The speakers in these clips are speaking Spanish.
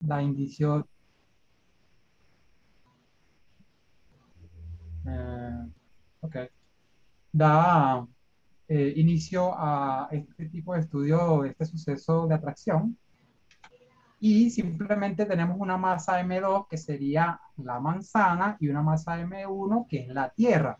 da indicio, eh, ok, da inicio a este tipo de estudio, este suceso de atracción, y simplemente tenemos una masa M2 que sería la manzana y una masa M1 que es la Tierra.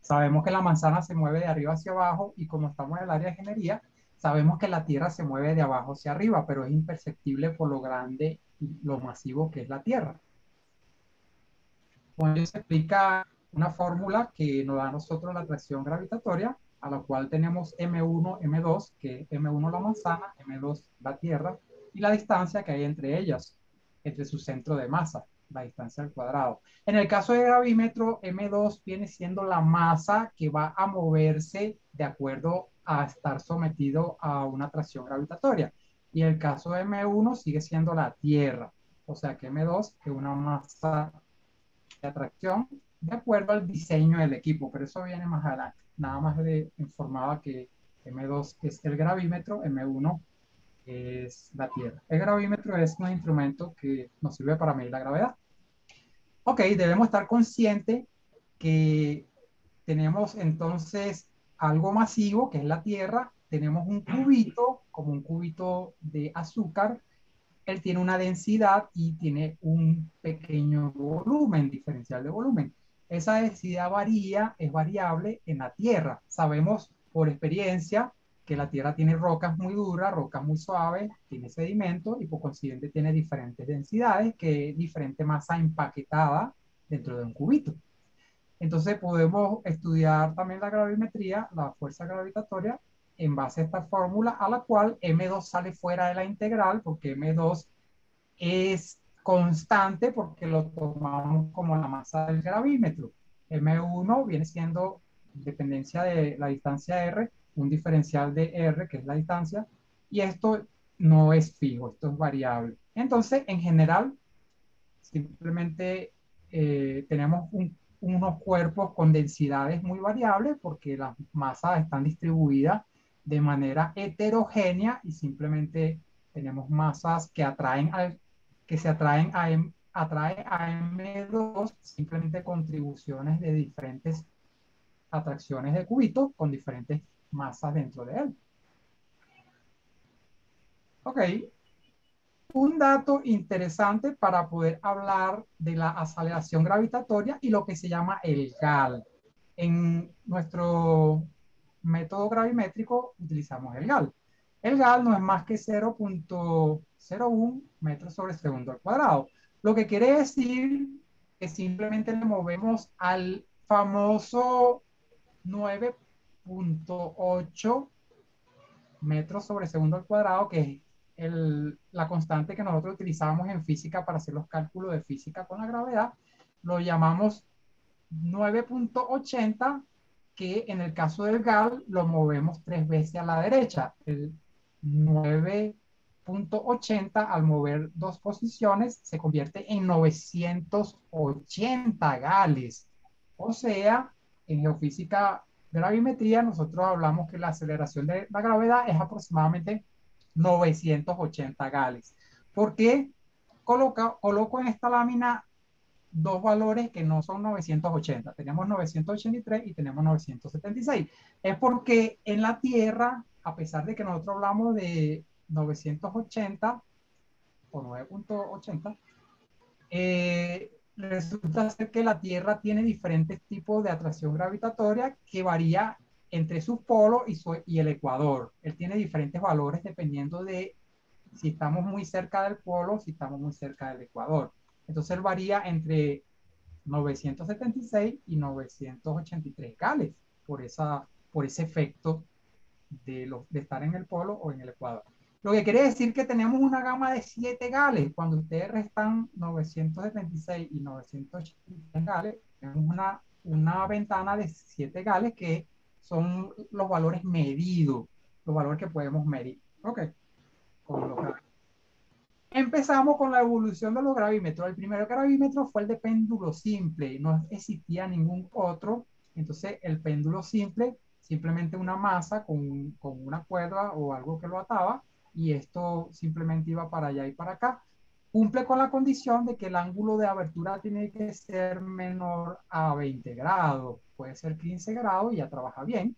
Sabemos que la manzana se mueve de arriba hacia abajo y como estamos en el área de ingeniería, sabemos que la Tierra se mueve de abajo hacia arriba, pero es imperceptible por lo grande y lo masivo que es la Tierra. Con ello se explica una fórmula que nos da a nosotros la atracción gravitatoria, a la cual tenemos M1, M2, que es M1 la manzana, M2 la Tierra, y la distancia que hay entre ellas, entre su centro de masa, la distancia al cuadrado. En el caso de gravímetro, M2 viene siendo la masa que va a moverse de acuerdo a estar sometido a una atracción gravitatoria. Y en el caso de M1 sigue siendo la Tierra. O sea que M2 es una masa de atracción de acuerdo al diseño del equipo, pero eso viene más adelante. Nada más le informaba que M2 es el gravímetro, M1 es la Tierra. El gravímetro es un instrumento que nos sirve para medir la gravedad. Ok, debemos estar conscientes que tenemos entonces algo masivo, que es la Tierra, tenemos un cubito, como un cubito de azúcar, él tiene una densidad y tiene un pequeño volumen, diferencial de volumen. Esa densidad varía, es variable en la Tierra. Sabemos por experiencia que la Tierra tiene rocas muy duras, rocas muy suaves, tiene sedimento y por consiguiente tiene diferentes densidades, que diferente masa empaquetada dentro de un cubito. Entonces podemos estudiar también la gravimetría, la fuerza gravitatoria, en base a esta fórmula, a la cual M2 sale fuera de la integral, porque M2 es constante porque lo tomamos como la masa del gravímetro. M1 viene siendo dependencia de la distancia R, un diferencial de R, que es la distancia, y esto no es fijo, esto es variable. Entonces, en general, simplemente tenemos unos cuerpos con densidades muy variables porque las masas están distribuidas de manera heterogénea y simplemente tenemos masas que atraen que se atraen atrae a M2 simplemente contribuciones de diferentes atracciones de cubitos con diferentes masas dentro de él. Ok, un dato interesante para poder hablar de la aceleración gravitatoria y lo que se llama el GAL. En nuestro método gravimétrico utilizamos el GAL. El GAL no es más que 0.01 metros sobre segundo al cuadrado, lo que quiere decir que simplemente le movemos al famoso 9.8 metros sobre segundo al cuadrado, que es la constante que nosotros utilizamos en física para hacer los cálculos de física con la gravedad, lo llamamos 9.80, que en el caso del GAL lo movemos 3 veces a la derecha. El 9.80 al mover 2 posiciones se convierte en 980 gales. O sea, en geofísica gravimetría, nosotros hablamos que la aceleración de la gravedad es aproximadamente 980 gales. ¿Por qué coloco en esta lámina dos valores que no son 980? Tenemos 983 y tenemos 976. Es porque en la Tierra, a pesar de que nosotros hablamos de 980 o 9.80, resulta ser que la Tierra tiene diferentes tipos de atracción gravitatoria que varía entre sus polos y el ecuador. Él tiene diferentes valores dependiendo de si estamos muy cerca del polo, si estamos muy cerca del ecuador. Entonces él varía entre 976 y 983 gales por ese efecto de estar en el polo o en el ecuador. Lo que quiere decir que tenemos una gama de 7 gales. Cuando ustedes restan 976 y 983 gales, tenemos una ventana de 7 gales que son los valores medidos, los valores que podemos medir. Ok, con los gales. Empezamos con la evolución de los gravímetros. El primer gravímetro fue el de péndulo simple, no existía ningún otro. Entonces, el péndulo simple, simplemente una masa con una cuerda o algo que lo ataba, y esto simplemente iba para allá y para acá. cumple con la condición de que el ángulo de abertura tiene que ser menor a 20 grados, puede ser 15 grados y ya trabaja bien.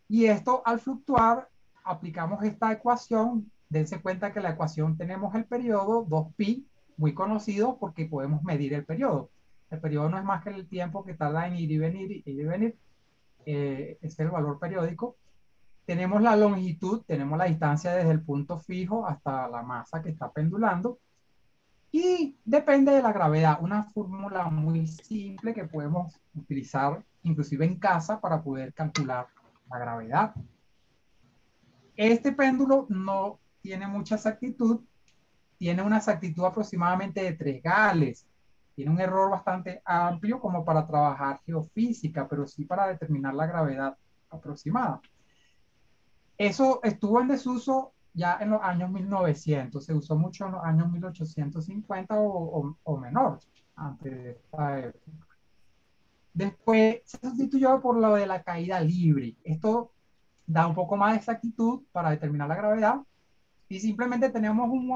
Y esto al fluctuar, aplicamos esta ecuación, dense cuenta que la ecuación tenemos el periodo 2pi, muy conocido porque podemos medir el periodo. El periodo no es más que el tiempo que tarda en ir y venir, ir y venir, es el valor periódico. Tenemos la longitud, tenemos la distancia desde el punto fijo hasta la masa que está pendulando, y depende de la gravedad, una fórmula muy simple que podemos utilizar inclusive en casa para poder calcular la gravedad. Este péndulo no tiene mucha exactitud, tiene una exactitud aproximadamente de 3 Gales. Tiene un error bastante amplio como para trabajar geofísica, pero sí para determinar la gravedad aproximada. Eso estuvo en desuso ya en los años 1900, se usó mucho en los años 1850 o menor, antes de esta época. Después se sustituyó por lo de la caída libre. Esto da un poco más de exactitud para determinar la gravedad, y simplemente tenemos un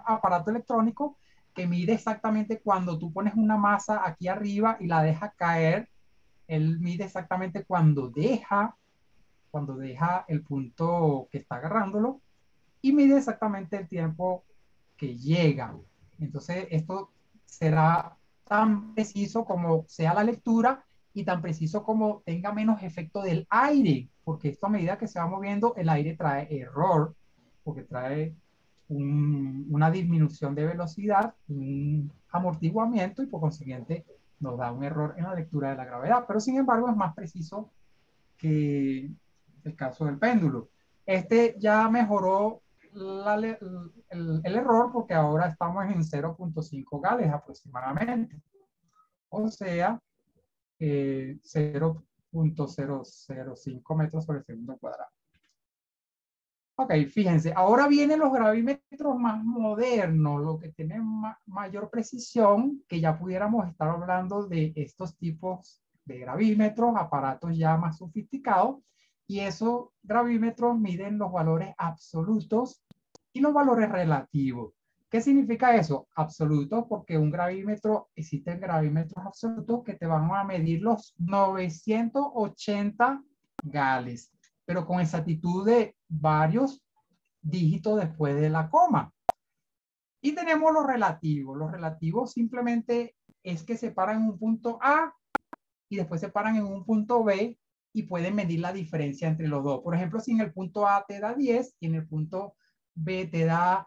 aparato electrónico que mide exactamente cuando tú pones una masa aquí arriba y la dejas caer. Él mide exactamente cuando deja el punto que está agarrándolo, y mide exactamente el tiempo que llega. Entonces, esto será tan preciso como sea la lectura y tan preciso como tenga menos efecto del aire, porque esto a medida que se va moviendo, el aire trae error, porque trae una disminución de velocidad, un amortiguamiento, y por consiguiente nos da un error en la lectura de la gravedad, pero sin embargo es más preciso que el caso del péndulo. Este ya mejoró el error, porque ahora estamos en 0.5 Gales aproximadamente, o sea, 0.005 metros sobre el segundo cuadrado. Ok, fíjense, ahora vienen los gravímetros más modernos, lo que tienen mayor precisión, que ya pudiéramos estar hablando de estos tipos de gravímetros, aparatos ya más sofisticados, y esos gravímetros miden los valores absolutos y los valores relativos. ¿Qué significa eso? Absolutos, porque un gravímetro, existen gravímetros absolutos que te van a medir los 980 Gales, pero con exactitud de varios dígitos después de la coma. Y tenemos los relativos. Los relativos simplemente es que se paran en un punto A y después se paran en un punto B y pueden medir la diferencia entre los dos. Por ejemplo, si en el punto A te da 10 y en el punto B te da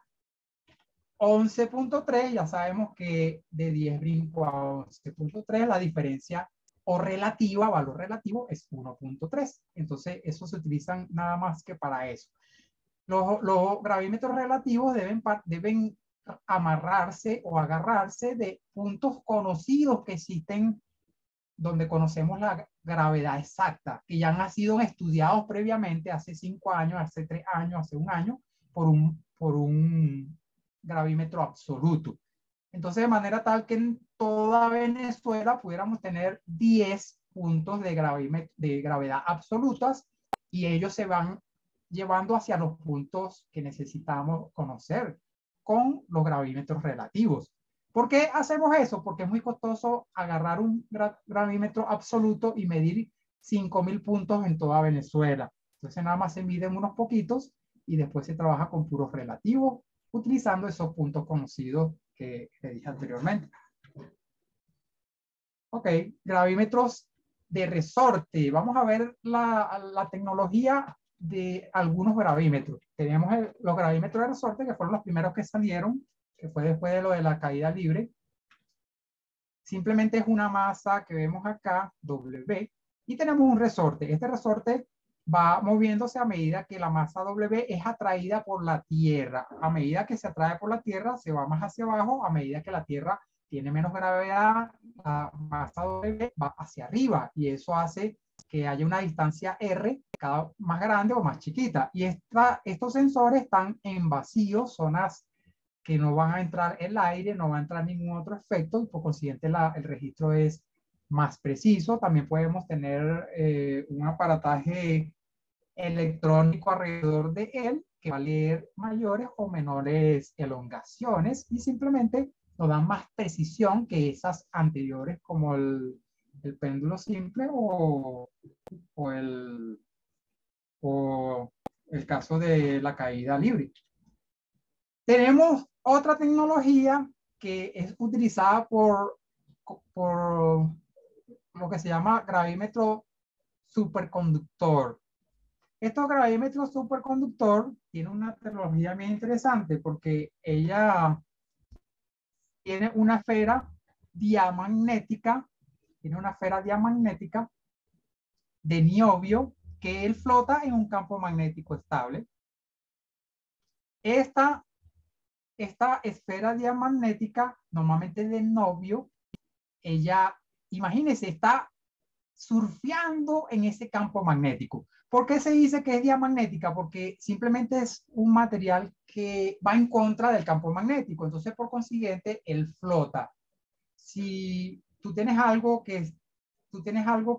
11.3, ya sabemos que de 10 brinco a 11.3, la diferencia o relativa, valor relativo, es 1.3. Entonces, eso se utilizan nada más que para eso. Los gravímetros relativos deben amarrarse o agarrarse de puntos conocidos que existen, donde conocemos la gravedad exacta, que ya han sido estudiados previamente hace 5 años, hace 3 años, hace 1 año, por un gravímetro absoluto. Entonces, de manera tal que en toda Venezuela pudiéramos tener 10 puntos de gravedad absolutas, y ellos se van llevando hacia los puntos que necesitamos conocer con los gravímetros relativos. ¿Por qué hacemos eso? Porque es muy costoso agarrar un gravímetro absoluto y medir 5.000 puntos en toda Venezuela. Entonces nada más se miden unos poquitos y después se trabaja con puros relativos, utilizando esos puntos conocidos que dije anteriormente. Ok, gravímetros de resorte. Vamos a ver la tecnología de algunos gravímetros. Tenemos los gravímetros de resorte, que fueron los primeros que salieron, que fue después de lo de la caída libre. Simplemente es una masa que vemos acá, W, y tenemos un resorte. Este resorte va moviéndose a medida que la masa W es atraída por la Tierra. A medida que se atrae por la Tierra, se va más hacia abajo. A medida que la Tierra tiene menos gravedad, la masa W va hacia arriba, y eso hace que haya una distancia R, cada más grande o más chiquita. Y estos sensores están en vacío, zonas que no van a entrar el aire, no va a entrar ningún otro efecto, y por consiguiente el registro es más preciso. También podemos tener un aparataje electrónico alrededor de él que valer mayores o menores elongaciones y simplemente nos dan más precisión que esas anteriores como el péndulo simple o o el caso de la caída libre. Tenemos otra tecnología que es utilizada por lo que se llama gravímetro superconductor. Estos gravímetros superconductor tienen una tecnología bien interesante porque ella tiene una esfera diamagnética, de niobio que él flota en un campo magnético estable. Esta esfera diamagnética, normalmente de niobio, ella, imagínense, está surfeando en ese campo magnético. ¿Por qué se dice que es diamagnética? Porque simplemente es un material que va en contra del campo magnético. Entonces, por consiguiente, él flota. Si tú tienes algo que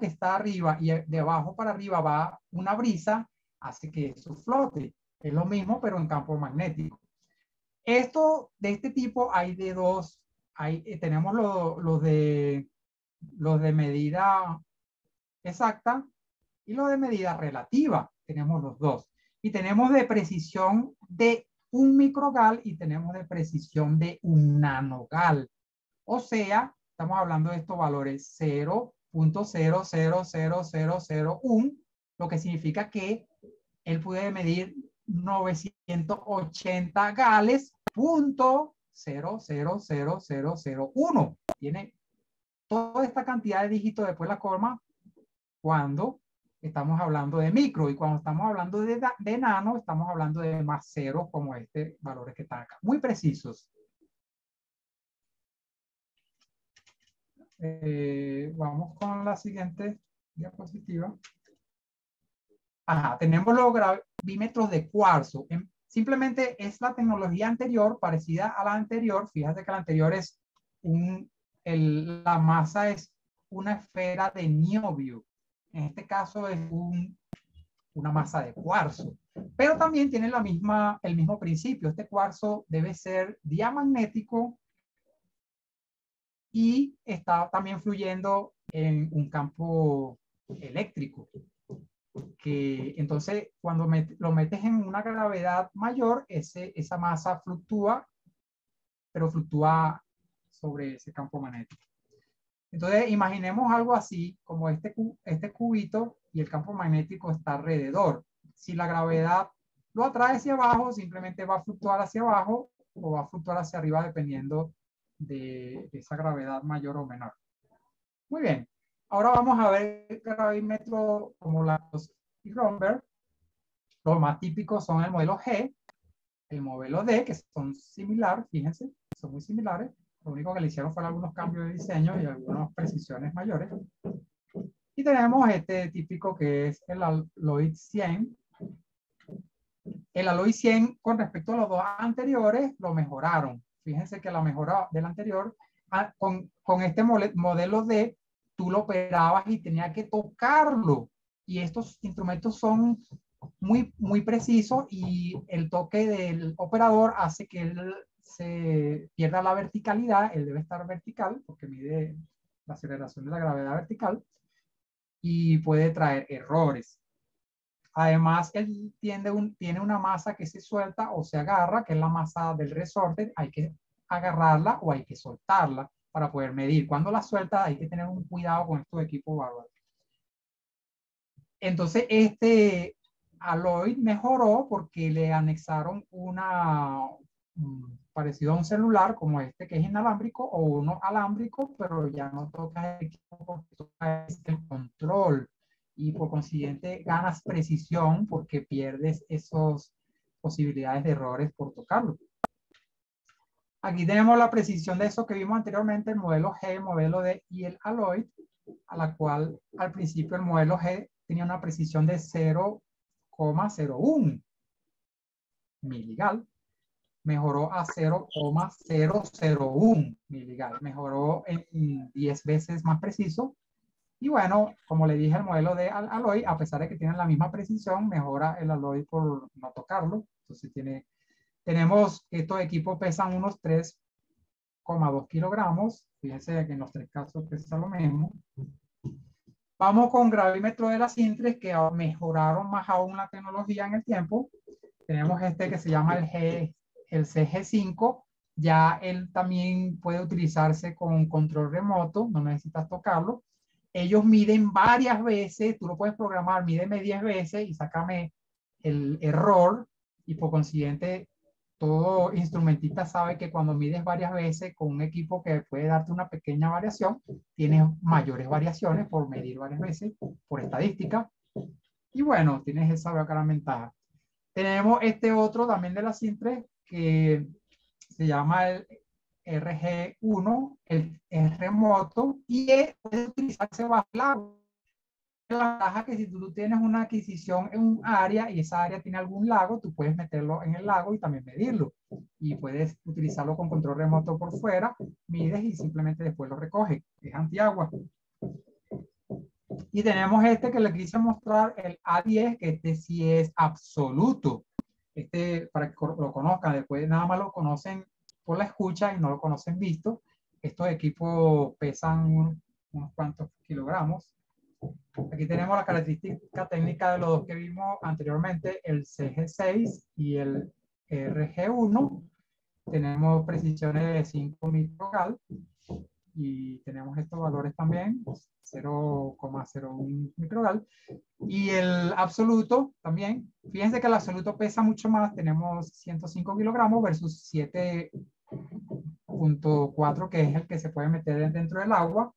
está arriba y de abajo para arriba va una brisa, hace que eso flote. Es lo mismo, pero en campo magnético. Esto, de este tipo, hay de dos. Tenemos los de medida exacta y los de medida relativa. Tenemos los dos. Y tenemos de precisión de 1 microgal y tenemos de precisión de 1 nanogal. O sea, estamos hablando de estos valores 0.000001, lo que significa que él puede medir 980 gales, .000001. Tiene toda esta cantidad de dígitos después la coma cuando estamos hablando de micro, y cuando estamos hablando de nano, estamos hablando de más ceros como valores que están acá. Muy precisos. Vamos con la siguiente diapositiva. Ajá, tenemos los gravímetros de cuarzo. Simplemente es la tecnología anterior, parecida a la anterior. Fíjate que la anterior es la masa es una esfera de niobio. En este caso es una masa de cuarzo. Pero también tiene el mismo principio. Este cuarzo debe ser diamagnético y está también fluyendo en un campo eléctrico. Entonces, cuando lo metes en una gravedad mayor, esa masa fluctúa, pero fluctúa sobre ese campo magnético. Entonces, imaginemos algo así, como este cubito y el campo magnético está alrededor. Si la gravedad lo atrae hacia abajo, simplemente va a fluctuar hacia abajo o va a fluctuar hacia arriba dependiendo de esa gravedad mayor o menor. Muy bien. Ahora vamos a ver gravímetros como los Romberg. Los más típicos son el modelo G, el modelo D, que son similares, fíjense, son muy similares. Lo único que le hicieron fueron algunos cambios de diseño y algunas precisiones mayores. Y tenemos este típico que es el Alloy 100. El Alloy 100, con respecto a los dos anteriores, lo mejoraron. Fíjense que la mejora del anterior, con este modelo D, tú lo operabas y tenías que tocarlo. Y estos instrumentos son muy precisos y el toque del operador hace que él se pierda la verticalidad. Él debe estar vertical porque mide la aceleración de la gravedad vertical y puede traer errores. Además, él tiene una masa que se suelta o se agarra, que es la masa del resorte. Hay que agarrarla o hay que soltarla para poder medir. Cuando la suelta hay que tener un cuidado con estos equipos bárbaros. Entonces, este Alloy mejoró porque le anexaron parecido a un celular como este que es inalámbrico o uno alámbrico, pero ya no toca el equipo porque toca el control y por consiguiente ganas precisión porque pierdes esas posibilidades de errores por tocarlo. Aquí tenemos la precisión de eso que vimos anteriormente, el modelo G, el modelo D y el Alloy, a la cual al principio el modelo G tenía una precisión de 0,01 miligal, mejoró a 0,001 miligal, mejoró en 10 veces más preciso. Y bueno, como le dije, el modelo de Alloy, a pesar de que tienen la misma precisión, mejora el Alloy por no tocarlo. Entonces tenemos que estos equipos pesan unos 3,2 kilogramos. Fíjense que en los tres casos pesa lo mismo. Vamos con gravímetro de la Sintres, que mejoraron más aún la tecnología en el tiempo. Tenemos este que se llama el CG5. Ya él también puede utilizarse con control remoto, no necesitas tocarlo. Ellos miden varias veces, tú lo puedes programar, mídeme 10 veces y sácame el error, y por consiguiente todo instrumentista sabe que cuando mides varias veces con un equipo que puede darte una pequeña variación, tienes mayores variaciones por medir varias veces, por estadística. Y bueno, tienes esa gran ventaja. Tenemos este otro también de la Sintres que se llama el RG1, el remoto, y puede utilizarse bajo el agua. La ventaja es que si tú tienes una adquisición en un área y esa área tiene algún lago, tú puedes meterlo en el lago y también medirlo. Y puedes utilizarlo con control remoto por fuera, mides y simplemente después lo recoges. Es antiagua. Y tenemos este que les quise mostrar, el A10, que este sí es absoluto. Este, para que lo conozcan, después nada más lo conocen por la escucha y no lo conocen visto. Estos equipos pesan unos cuantos kilogramos. Aquí tenemos la característica técnica de los dos que vimos anteriormente, el CG6 y el RG1. Tenemos precisiones de 5 microgal y tenemos estos valores también, 0,01 microgal. Y el absoluto también, fíjense que el absoluto pesa mucho más, tenemos 105 kilogramos versus 7,4, que es el que se puede meter dentro del agua.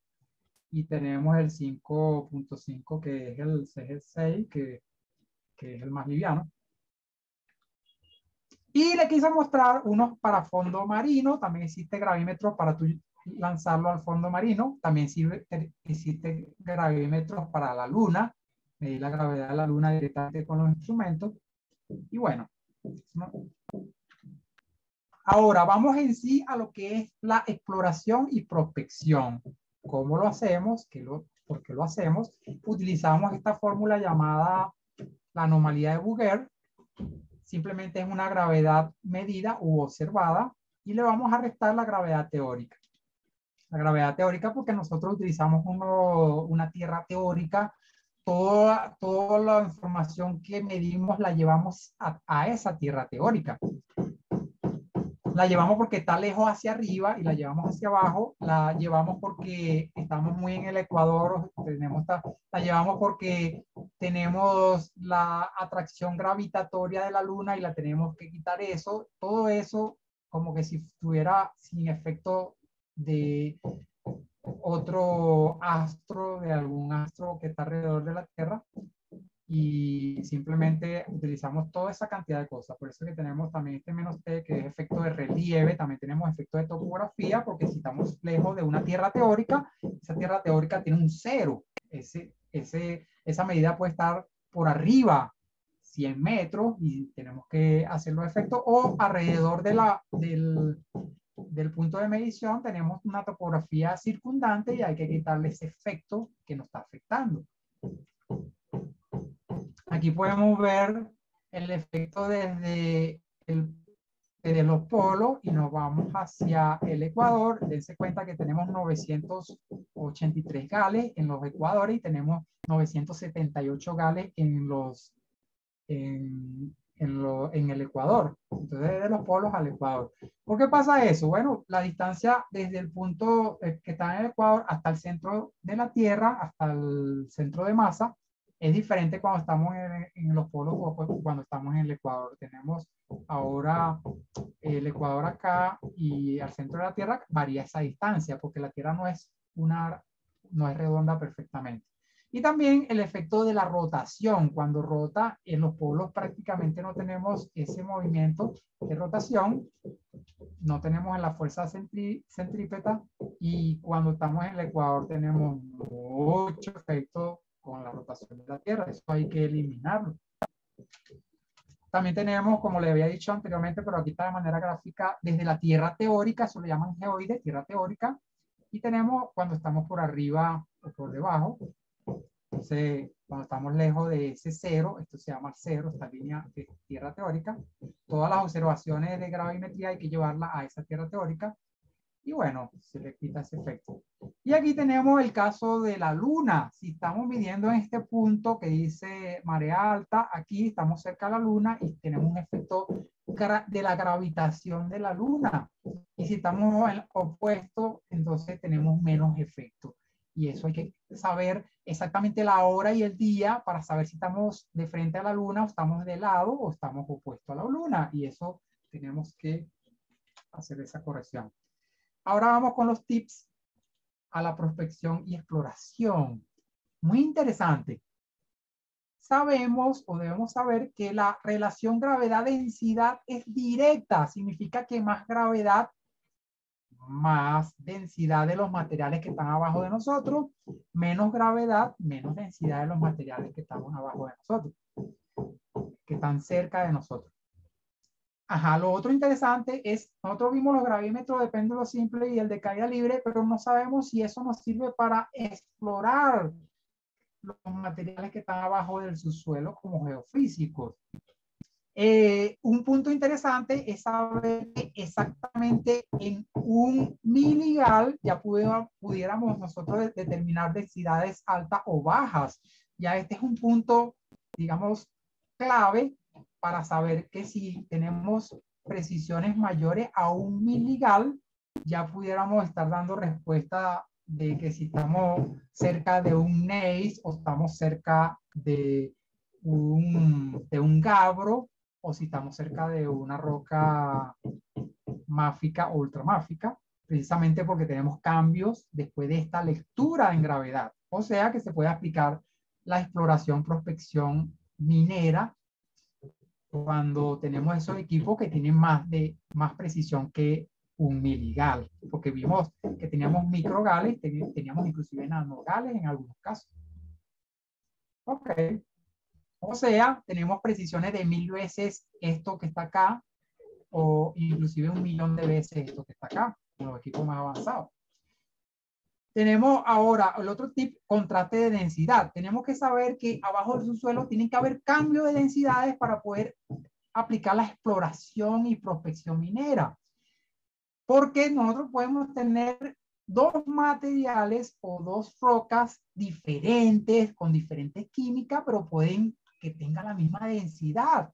Y tenemos el 5,5, que es el CG6, que es el más liviano. Y le quise mostrar unos para fondo marino. También existe gravímetros para tú lanzarlo al fondo marino. También existe gravímetros para la luna. Medir la gravedad de la luna directamente con los instrumentos. Y bueno, ¿no? Ahora vamos en sí a lo que es la exploración y prospección. ¿Cómo lo hacemos? ¿Por qué lo hacemos? Utilizamos esta fórmula llamada la anomalía de Bouguer. Simplemente es una gravedad medida u observada y le vamos a restar la gravedad teórica. La gravedad teórica porque nosotros utilizamos una tierra teórica. Toda la información que medimos la llevamos a esa tierra teórica. La llevamos porque está lejos hacia arriba y la llevamos hacia abajo. La llevamos porque estamos muy en el Ecuador. La llevamos porque tenemos la atracción gravitatoria de la Luna y la tenemos que quitar eso. Todo eso como que si estuviera sin efecto de otro astro, de algún astro que está alrededor de la Tierra. Y simplemente utilizamos toda esa cantidad de cosas. Por eso que tenemos también este -T, que es efecto de relieve, también tenemos efecto de topografía, porque si estamos lejos de una tierra teórica, esa tierra teórica tiene un cero. Esa medida puede estar por arriba 100 metros y tenemos que hacer los efectos, o alrededor del punto de medición tenemos una topografía circundante y hay que quitarle ese efecto que nos está afectando. Aquí podemos ver el efecto desde los polos y nos vamos hacia el Ecuador. Dense cuenta que tenemos 983 gales en los ecuadores y tenemos 978 gales en el Ecuador. Entonces, desde los polos al Ecuador. ¿Por qué pasa eso? Bueno, la distancia desde el punto que está en el Ecuador hasta el centro de la Tierra, hasta el centro de masa, es diferente cuando estamos en los polos o cuando estamos en el Ecuador. Tenemos ahora el Ecuador acá y al centro de la Tierra varía esa distancia porque la Tierra no es redonda perfectamente. Y también el efecto de la rotación. Cuando rota en los polos prácticamente no tenemos ese movimiento de rotación, no tenemos la fuerza centrípeta, y cuando estamos en el Ecuador tenemos mucho efecto con la rotación de la Tierra. Eso hay que eliminarlo. También tenemos, como le había dicho anteriormente, pero aquí está de manera gráfica, desde la Tierra teórica, eso lo llaman geoide, Tierra teórica, y tenemos cuando estamos por arriba o por debajo. Entonces, cuando estamos lejos de ese cero, esto se llama cero, esta línea de tierra teórica, todas las observaciones de gravimetría hay que llevarlas a esa tierra teórica y bueno, se le quita ese efecto. Y aquí tenemos el caso de la luna. Si estamos midiendo en este punto que dice marea alta, aquí estamos cerca de la luna y tenemos un efecto de la gravitación de la luna. Y si estamos en el opuesto, entonces tenemos menos efecto. Y eso hay que saber exactamente la hora y el día para saber si estamos de frente a la luna o estamos de lado o estamos opuestos a la luna. Y eso tenemos que hacer esa corrección. Ahora vamos con los tips a la prospección y exploración. Muy interesante. Sabemos o debemos saber que la relación gravedad-densidad es directa. Significa que más gravedad, más densidad de los materiales que están abajo de nosotros, menos gravedad, menos densidad de los materiales que están abajo de nosotros, que están cerca de nosotros. Ajá, lo otro interesante es, nosotros vimos los gravímetros de péndulo simple y el de caída libre, pero no sabemos si eso nos sirve para explorar los materiales que están abajo del subsuelo como geofísicos. Un punto interesante es saber que exactamente en un miligal ya pudiéramos nosotros determinar densidades altas o bajas. Ya este es un punto, digamos, clave para saber que si tenemos precisiones mayores a un miligal, ya pudiéramos estar dando respuesta de que si estamos cerca de un gneiss o estamos cerca de un gabbro o si estamos cerca de una roca máfica o ultramáfica, precisamente porque tenemos cambios después de esta lectura en gravedad. O sea que se puede aplicar la exploración, prospección minera cuando tenemos esos equipos que tienen más precisión que un miligal, porque vimos que teníamos microgales, teníamos inclusive nanogales en algunos casos. Ok. O sea, tenemos precisiones de 1000 veces esto que está acá, o inclusive 1.000.000 de veces esto que está acá, con los equipos más avanzados. Tenemos ahora el otro tip, contraste de densidad. Tenemos que saber que abajo del subsuelo tienen que haber cambios de densidades para poder aplicar la exploración y prospección minera. Porque nosotros podemos tener dos materiales o dos rocas diferentes, con diferentes químicas, pero pueden que tengan la misma densidad.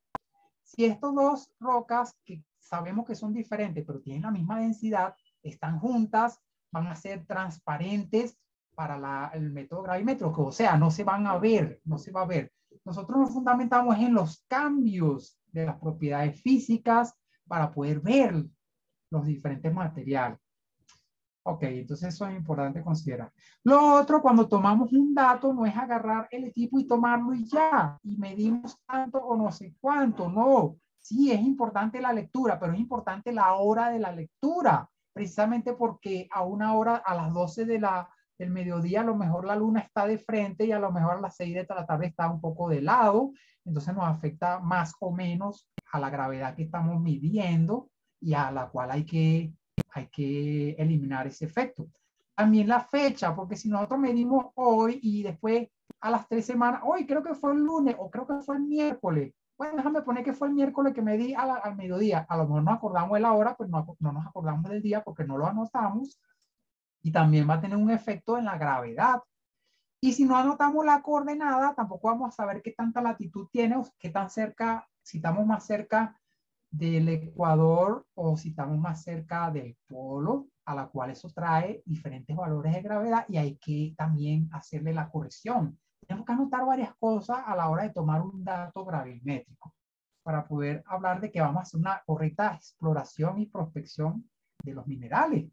Si estas dos rocas, que sabemos que son diferentes, pero tienen la misma densidad, están juntas, van a ser transparentes para el método gravimétrico, o sea, no se van a ver, no se va a ver. Nosotros nos fundamentamos en los cambios de las propiedades físicas para poder ver los diferentes materiales. Ok, entonces eso es importante considerar. Lo otro, cuando tomamos un dato, no es agarrar el equipo y tomarlo y ya, y medimos tanto o no sé cuánto, no. Sí, es importante la lectura, pero es importante la hora de la lectura, precisamente porque a una hora, a las 12 del mediodía, a lo mejor la luna está de frente y a lo mejor a las 6 de la tarde está un poco de lado, entonces nos afecta más o menos a la gravedad que estamos midiendo y a la cual hay que eliminar ese efecto. También la fecha, porque si nosotros medimos hoy y después a las 3 semanas, hoy creo que fue el lunes o creo que fue el miércoles, bueno, déjame poner que fue el miércoles que medí al mediodía, a lo mejor nos acordamos de la hora, pues no nos acordamos del día porque no lo anotamos y también va a tener un efecto en la gravedad. Y si no anotamos la coordenada, tampoco vamos a saber qué tanta latitud tiene o qué tan cerca, si estamos más cerca del ecuador o si estamos más cerca del polo, a la cual eso trae diferentes valores de gravedad y hay que también hacerle la corrección. Tenemos que anotar varias cosas a la hora de tomar un dato gravimétrico para poder hablar de que vamos a hacer una correcta exploración y prospección de los minerales.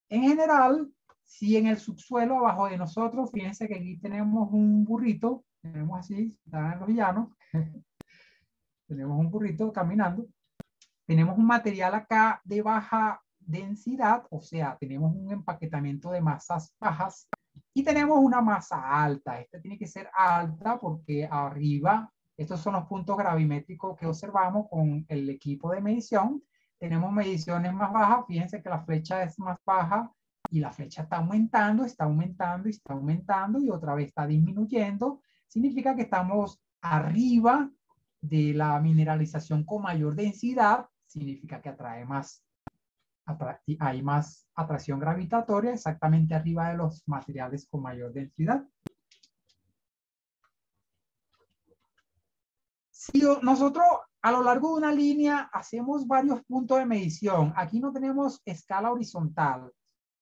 En general, si en el subsuelo abajo de nosotros, fíjense que aquí tenemos un burrito, tenemos así, están en los llanos, tenemos un burrito caminando, tenemos un material acá de baja densidad, o sea, tenemos un empaquetamiento de masas bajas y tenemos una masa alta. Esta tiene que ser alta porque arriba, estos son los puntos gravimétricos que observamos con el equipo de medición. Tenemos mediciones más bajas, fíjense que la flecha es más baja y la flecha está aumentando, está aumentando y está aumentando y otra vez está disminuyendo, significa que estamos arriba de la mineralización con mayor densidad, significa que atrae más, hay más atracción gravitatoria exactamente arriba de los materiales con mayor densidad. Si nosotros a lo largo de una línea hacemos varios puntos de medición, aquí no tenemos escala horizontal,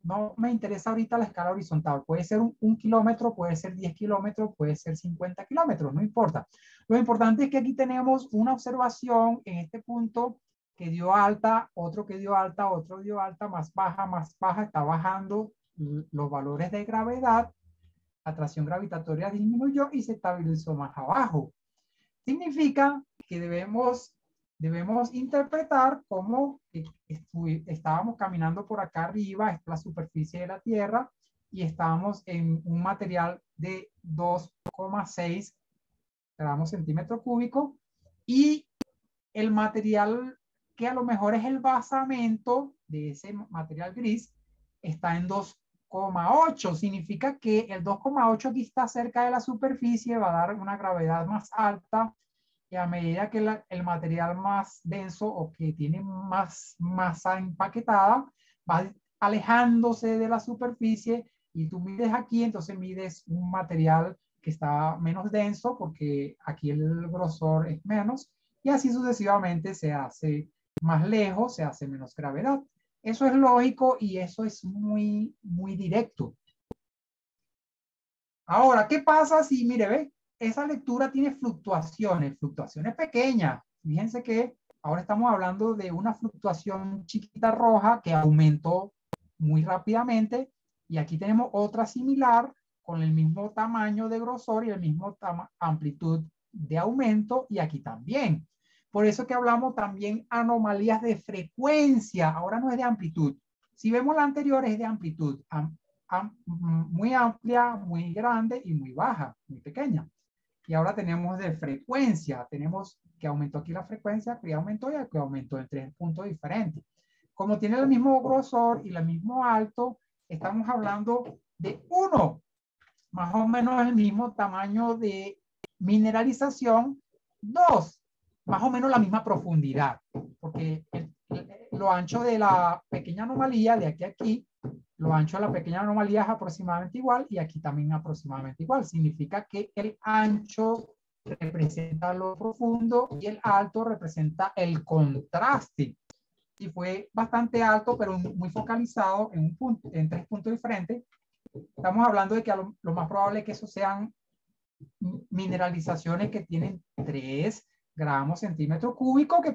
no me interesa ahorita la escala horizontal, puede ser un kilómetro, puede ser 10 kilómetros, puede ser 50 kilómetros, no importa. Lo importante es que aquí tenemos una observación en este punto que dio alta, otro que dio alta, otro dio alta, más baja, está bajando los valores de gravedad, la atracción gravitatoria disminuyó y se estabilizó más abajo. Significa que debemos interpretar cómo estábamos caminando por acá arriba, es la superficie de la Tierra, y estábamos en un material de 2,6 gramos centímetro cúbico, y el material que a lo mejor es el basamento de ese material gris está en 2,8. Significa que el 2,8 aquí está cerca de la superficie, va a dar una gravedad más alta, y a medida que el material más denso o que tiene más masa empaquetada va alejándose de la superficie, y tú mides aquí, entonces mides un material que está menos denso porque aquí el grosor es menos, y así sucesivamente se hace más lejos, se hace menos gravedad. Eso es lógico y eso es muy, muy directo. Ahora, ¿qué pasa si, mire, ve, esa lectura tiene fluctuaciones pequeñas? Fíjense que ahora estamos hablando de una fluctuación chiquita roja que aumentó muy rápidamente, y aquí tenemos otra similar con el mismo tamaño de grosor y el mismo amplitud de aumento, y aquí también. Por eso que hablamos también anomalías de frecuencia, ahora no es de amplitud. Si vemos la anterior es de amplitud, muy amplia, muy grande y muy baja, muy pequeña. Y ahora tenemos de frecuencia, tenemos que aumentó aquí la frecuencia, que aumentó y que aumentó en 3 puntos diferentes. Como tiene el mismo grosor y el mismo alto, estamos hablando de 1, más o menos el mismo tamaño de mineralización. 2, más o menos la misma profundidad, porque lo ancho de la pequeña anomalía de aquí a aquí, lo ancho de la pequeña anomalía es aproximadamente igual, y aquí también aproximadamente igual. Significa que el ancho representa lo profundo y el alto representa el contraste. Y fue bastante alto, pero muy focalizado en un punto, en 3 puntos diferentes. Estamos hablando de que lo más probable es que eso sean mineralizaciones que tienen 3 gramos centímetro cúbico, que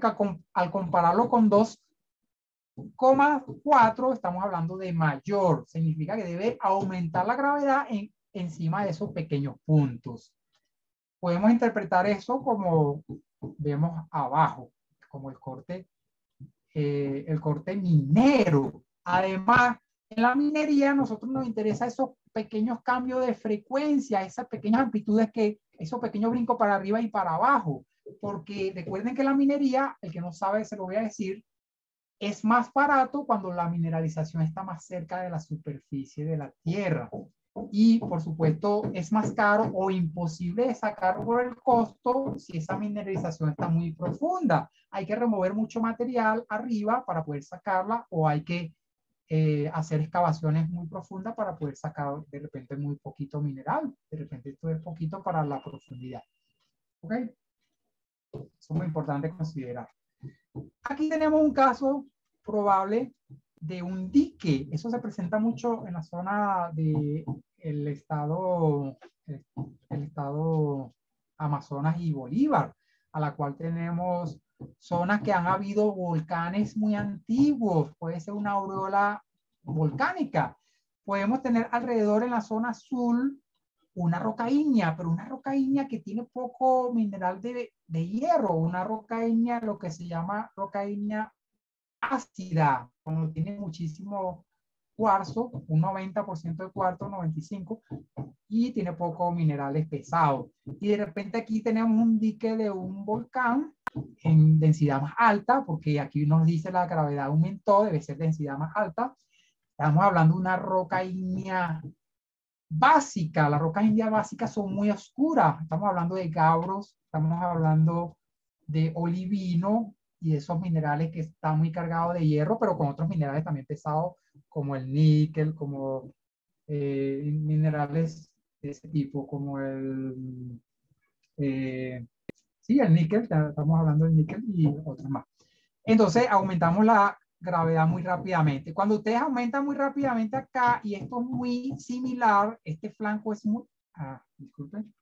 al compararlo con 2,4 estamos hablando de mayor. Significa que debe aumentar la gravedad encima de esos pequeños puntos. Podemos interpretar eso como vemos abajo, como el corte minero. Además, en la minería a nosotros nos interesa esos pequeños cambios de frecuencia, esas pequeñas amplitudes, esos pequeños brincos para arriba y para abajo, porque recuerden que la minería, el que no sabe se lo voy a decir, es más barato cuando la mineralización está más cerca de la superficie de la tierra. Y por supuesto es más caro o imposible de sacar por el costo si esa mineralización está muy profunda. Hay que remover mucho material arriba para poder sacarla, o hay que hacer excavaciones muy profundas para poder sacar de repente muy poquito mineral. De repente esto es poquito para la profundidad. ¿Ok? Eso es muy importante considerar. Aquí tenemos un caso probable de un dique. Eso se presenta mucho en la zona del estado Amazonas y Bolívar, a la cual tenemos zonas que han habido volcanes muy antiguos. Puede ser una aureola volcánica. Podemos tener alrededor en la zona azul una roca ígnea, pero una roca ígnea que tiene poco mineral de hierro, una roca ígnea, lo que se llama roca ígnea ácida, cuando tiene muchísimo cuarzo, un 90% de cuarzo, 95%, y tiene pocos minerales pesados. Y de repente aquí tenemos un dique de un volcán en densidad más alta, porque aquí nos dice la gravedad aumentó, debe ser densidad más alta, Estamos hablando de una roca ígnea básica. Las rocas ígneas básicas son muy oscuras. Estamos hablando de gabros, estamos hablando de olivino y esos minerales que están muy cargados de hierro, pero con otros minerales también pesados, como el níquel, como minerales de ese tipo, como eh, sí, el níquel, estamos hablando del níquel y otros más. Entonces aumentamos la gravedad muy rápidamente. Cuando ustedes aumentan muy rápidamente acá, y esto es muy similar, este flanco es muy, disculpen,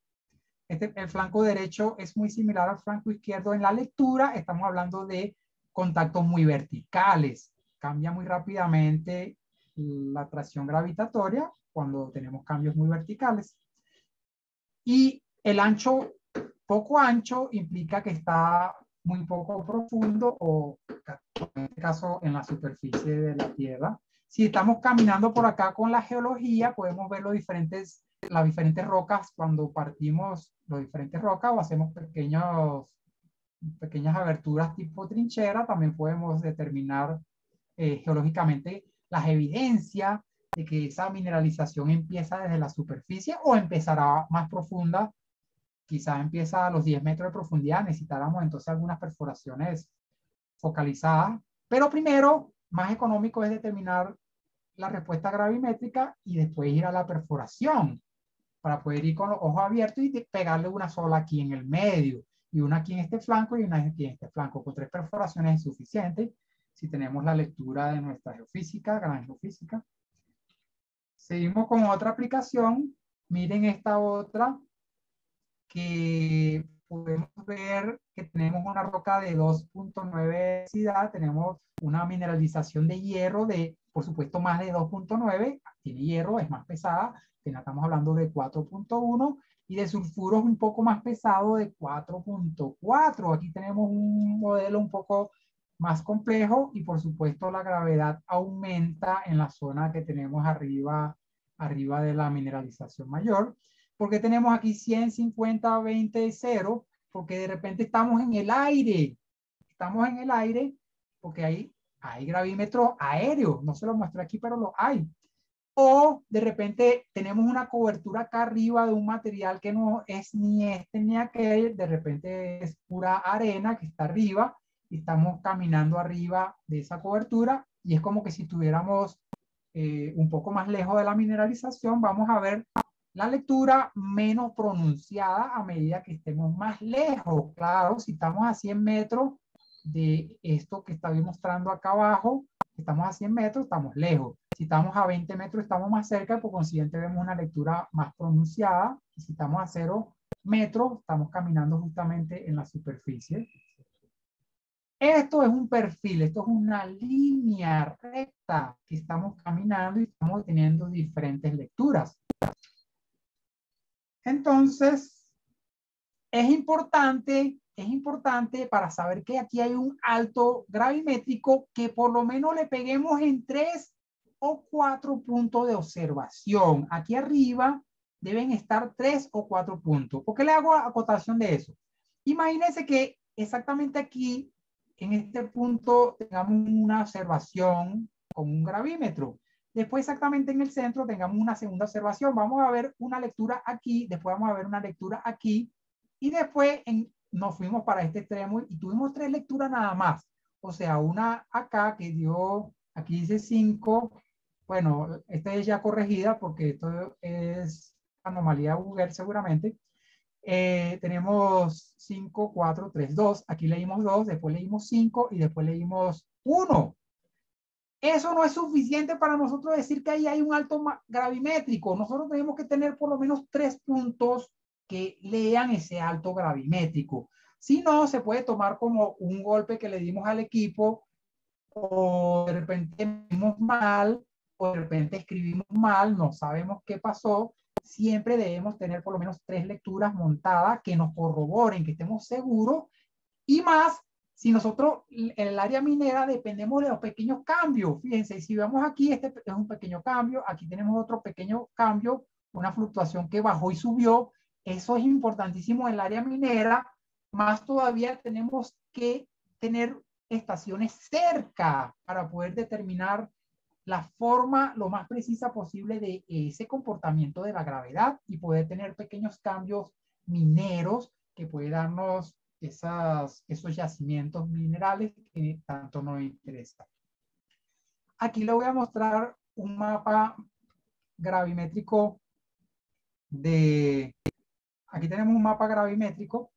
el flanco derecho es muy similar al flanco izquierdo en la lectura, estamos hablando de contactos muy verticales. Cambia muy rápidamente la atracción gravitatoria cuando tenemos cambios muy verticales. Y el ancho, poco ancho, implica que está muy poco profundo o en este caso en la superficie de la Tierra. Si estamos caminando por acá con la geología, podemos ver las diferentes rocas cuando partimos las diferentes rocas o hacemos pequeñas aberturas tipo trinchera. También podemos determinar geológicamente las evidencias de que esa mineralización empieza desde la superficie o empezará más profunda, quizá empieza a los 10 metros de profundidad, necesitáramos entonces algunas perforaciones focalizadas, pero primero, más económico es determinar la respuesta gravimétrica y después ir a la perforación para poder ir con los ojos abiertos y pegarle una sola aquí en el medio y una aquí en este flanco y una aquí en este flanco. Con 3 perforaciones es suficiente si tenemos la lectura de nuestra geofísica, gran geofísica. Seguimos con otra aplicación. Miren esta otra que podemos ver que tenemos una roca de 2.9 densidad, tenemos una mineralización de hierro de, por supuesto, más de 2.9, tiene hierro, es más pesada, estamos hablando de 4.1, y de sulfuros un poco más pesado de 4.4. Aquí tenemos un modelo un poco más complejo y por supuesto la gravedad aumenta en la zona que tenemos arriba de la mineralización mayor. Porque tenemos aquí 100, 50, 20, 0, porque de repente estamos en el aire. Estamos en el aire porque hay gravímetros aéreos. No se los muestro aquí, pero lo hay. O de repente tenemos una cobertura acá arriba de un material que no es ni este ni aquel. De repente es pura arena que está arriba y estamos caminando arriba de esa cobertura. Y es como que si estuviéramos un poco más lejos de la mineralización, vamos a ver la lectura menos pronunciada a medida que estemos más lejos. Claro, si estamos a 100 metros de esto que estoy mostrando acá abajo, estamos a 100 metros, estamos lejos. Si estamos a 20 metros, estamos más cerca y por consiguiente vemos una lectura más pronunciada. Y si estamos a 0 metros, estamos caminando justamente en la superficie. Esto es un perfil, esto es una línea recta que estamos caminando y estamos teniendo diferentes lecturas. Entonces, es importante para saber que aquí hay un alto gravimétrico que por lo menos le peguemos en 3 o 4 puntos de observación. Aquí arriba deben estar 3 o 4 puntos. ¿Por qué le hago acotación de eso? Imagínense que exactamente aquí, en este punto, tengamos una observación con un gravímetro. Después exactamente en el centro tengamos una segunda observación. Vamos a ver una lectura aquí, después vamos a ver una lectura aquí y después nos fuimos para este extremo y tuvimos 3 lecturas nada más. O sea, una acá que dio, aquí dice 5. Bueno, esta es ya corregida porque esto es anomalía Google seguramente. Tenemos 5, 4, 3, 2. Aquí leímos 2, después leímos 5 y después leímos 1. Eso no es suficiente para nosotros decir que ahí hay un alto gravimétrico. Nosotros tenemos que tener por lo menos 3 puntos que lean ese alto gravimétrico. Si no, se puede tomar como un golpe que le dimos al equipo, o de repente vimos mal, o de repente escribimos mal, no sabemos qué pasó. Siempre debemos tener por lo menos 3 lecturas montadas que nos corroboren, que estemos seguros, y más si nosotros en el área minera dependemos de los pequeños cambios. Fíjense, si vemos aquí, este es un pequeño cambio, aquí tenemos otro pequeño cambio, una fluctuación que bajó y subió. Eso es importantísimo en el área minera. Más todavía tenemos que tener estaciones cerca para poder determinar la forma lo más precisa posible de ese comportamiento de la gravedad y poder tener pequeños cambios mineros que puede darnos esos yacimientos minerales que tanto nos interesan. Aquí le voy a mostrar un mapa gravimétrico aquí tenemos un mapa gravimétrico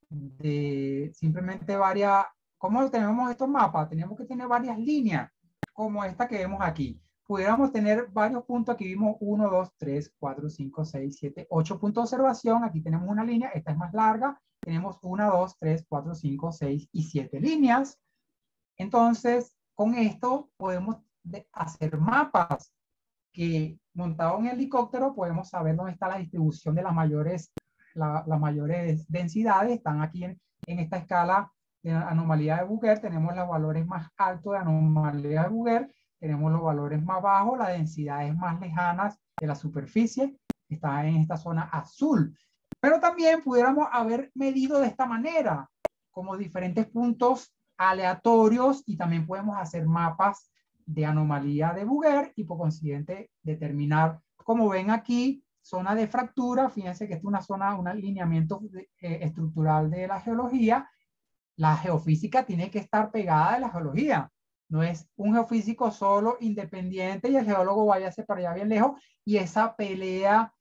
de simplemente varias. ¿Cómo tenemos estos mapas? Tenemos que tener varias líneas, como esta que vemos aquí. Pudiéramos tener varios puntos. Aquí vimos 1, 2, 3, 4, 5, 6, 7, 8 puntos de observación. Aquí tenemos una línea, esta es más larga. Tenemos 1, 2, 3, 4, 5, 6 y 7 líneas. Entonces, con esto podemos hacer mapas que montado en helicóptero podemos saber dónde está la distribución de las mayores densidades. Están aquí en esta escala de anomalía de Bouguer. Tenemos los valores más altos de anomalía de Bouguer, tenemos los valores más bajos, las densidades más lejanas de la superficie, está en esta zona azul. Pero también pudiéramos haber medido de esta manera, como diferentes puntos aleatorios, y también podemos hacer mapas de anomalía de Bouguer y por consiguiente determinar, como ven aquí, zona de fractura. Fíjense que esta es una zona, un alineamiento estructural de la geología. La geofísica tiene que estar pegada de la geología. No es un geofísico solo, independiente, y el geólogo váyase para allá bien lejos, y esa pelea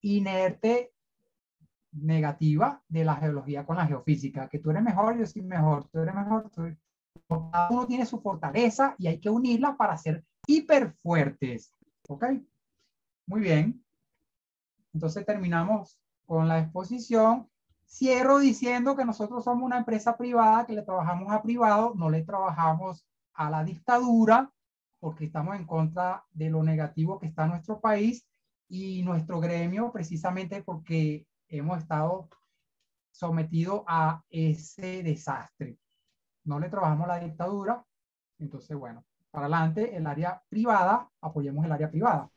inerte negativa de la geología con la geofísica, que tú eres mejor, yo soy mejor, tú eres mejor, cada uno tiene su fortaleza y hay que unirla para ser hiper fuertes. ¿Ok? Muy bien. Entonces terminamos con la exposición. Cierro diciendo que nosotros somos una empresa privada, que le trabajamos a privado, no le trabajamos a la dictadura, porque estamos en contra de lo negativo que está en nuestro país y nuestro gremio, precisamente porque hemos estado sometidos a ese desastre. No le trabajamos a la dictadura. Entonces, bueno, para adelante, el área privada, apoyemos el área privada.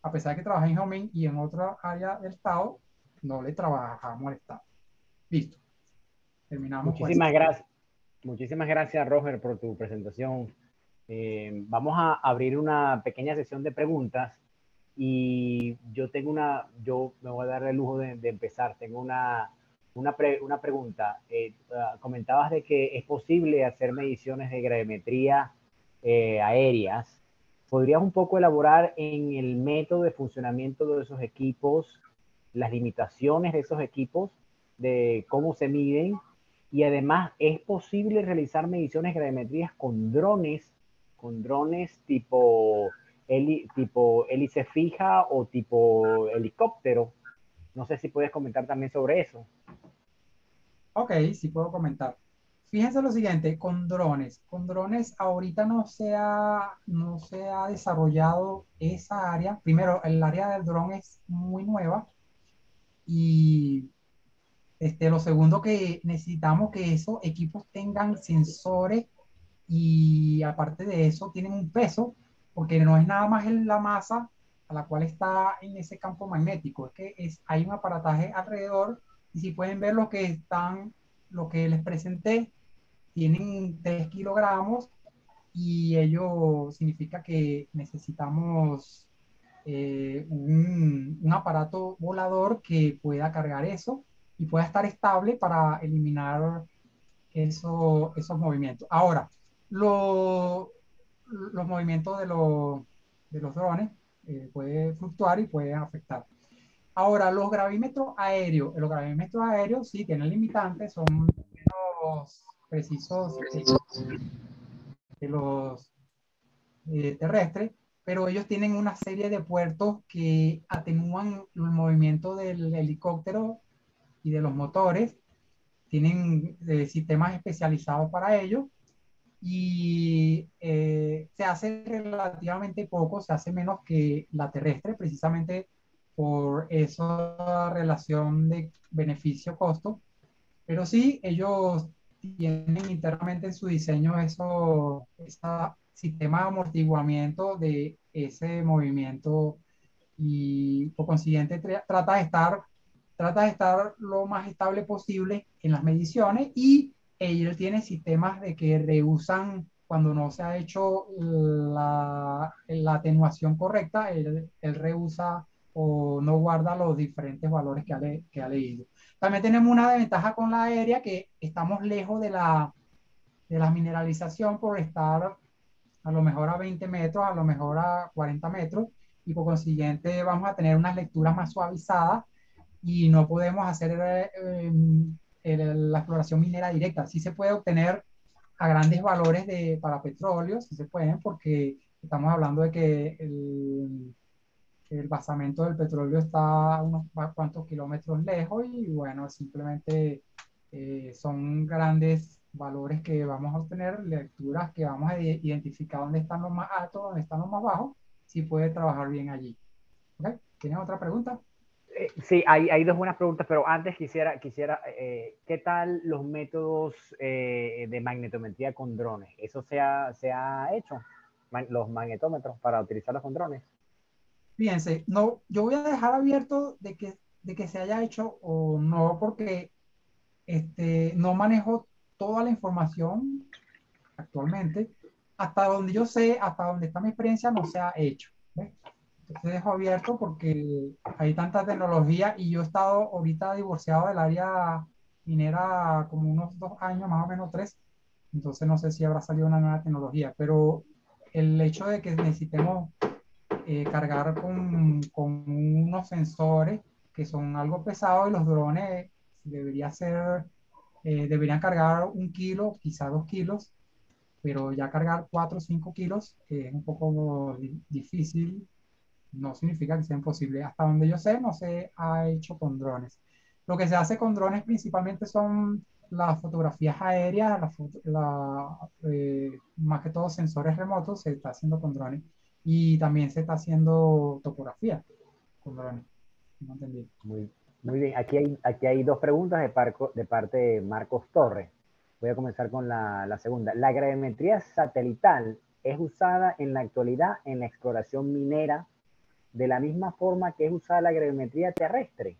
A pesar de que trabajé en Geomin y en otra área del Estado, no le trabajamos al Estado. Listo. Terminamos con Muchísimas esto. gracias. Muchísimas gracias, Roger, por tu presentación. Vamos a abrir una pequeña sesión de preguntas y yo me voy a dar el lujo de empezar. Tengo una pregunta. Comentabas de que es posible hacer mediciones de gravimetría aéreas. ¿Podrías un poco elaborar en el método de funcionamiento de esos equipos, las limitaciones de esos equipos, de cómo se miden? Y además, ¿es posible realizar mediciones de gravimetrías con drones tipo hélice fija o tipo helicóptero? No sé si puedes comentar también sobre eso. Ok, sí puedo comentar. Fíjense lo siguiente, con drones ahorita no se ha desarrollado esa área. Primero, el área del dron es muy nueva y lo segundo, que necesitamos que esos equipos tengan sensores y aparte de eso tienen un peso, porque no es nada más la masa a la cual está en ese campo magnético, es que hay un aparataje alrededor. Y si pueden ver lo que les presenté, tienen 3 kilogramos y ello significa que necesitamos un aparato volador que pueda cargar eso y pueda estar estable para eliminar esos movimientos. Ahora, los movimientos de los drones puede fluctuar y pueden afectar. Ahora, los gravímetros aéreos sí tienen limitantes, son menos precisos que los terrestres, pero ellos tienen una serie de puertos que atenúan el movimiento del helicóptero y de los motores. Tienen sistemas especializados para ello y se hace relativamente poco, se hace menos que la terrestre, precisamente por esa relación de beneficio-costo. Pero sí, ellos tienen internamente en su diseño ese sistema de amortiguamiento de ese movimiento y por consiguiente trata de estar lo más estable posible en las mediciones, y ellos tienen sistemas de que rehusan cuando no se ha hecho la atenuación correcta, él rehúsa o no guarda los diferentes valores que ha leído. También tenemos una desventaja con la aérea, que estamos lejos de la mineralización por estar a lo mejor a 20 metros, a lo mejor a 40 metros, y por consiguiente vamos a tener unas lecturas más suavizadas y no podemos hacer la exploración minera directa. Sí se puede obtener a grandes valores para petróleo, sí se pueden, porque estamos hablando de que el basamento del petróleo está a unos cuantos kilómetros lejos y bueno, simplemente son grandes valores que vamos a obtener, lecturas que vamos a identificar dónde están los más altos, dónde están los más bajos, si puede trabajar bien allí. ¿Okay? ¿Tienes otra pregunta? Sí, hay dos buenas preguntas, pero antes quisiera ¿qué tal los métodos de magnetometría con drones? ¿Eso se ha hecho? Los magnetómetros para utilizarlos con drones. Fíjense, no, yo voy a dejar abierto de que se haya hecho o no, porque no manejo toda la información actualmente. Hasta donde yo sé, hasta donde está mi experiencia, no se ha hecho. ¿Ves? Entonces dejo abierto porque hay tanta tecnología y yo he estado ahorita divorciado del área minera como unos 2 años, más o menos 3. Entonces no sé si habrá salido una nueva tecnología, pero el hecho de que necesitemos cargar con unos sensores que son algo pesados y los drones debería ser, deberían cargar 1 kilo, quizá 2 kilos, pero ya cargar 4 o 5 kilos es un poco difícil, no significa que sea imposible. Hasta donde yo sé, no se ha hecho con drones. Lo que se hace con drones principalmente son las fotografías aéreas, más que todo sensores remotos, se está haciendo con drones. Y también se está haciendo topografía con drones. No entendí. Muy bien, aquí hay dos preguntas de parte de Marcos Torres. Voy a comenzar con la segunda. ¿La gravimetría satelital es usada en la actualidad en la exploración minera de la misma forma que es usada la gravimetría terrestre?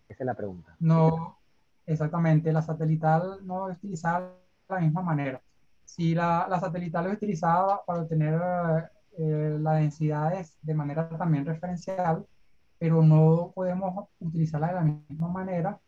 Esa es la pregunta. No, exactamente. La satelital no es utilizada de la misma manera. Si la satelital es utilizada para obtener las densidades de manera también referencial, pero no podemos utilizarla de la misma manera,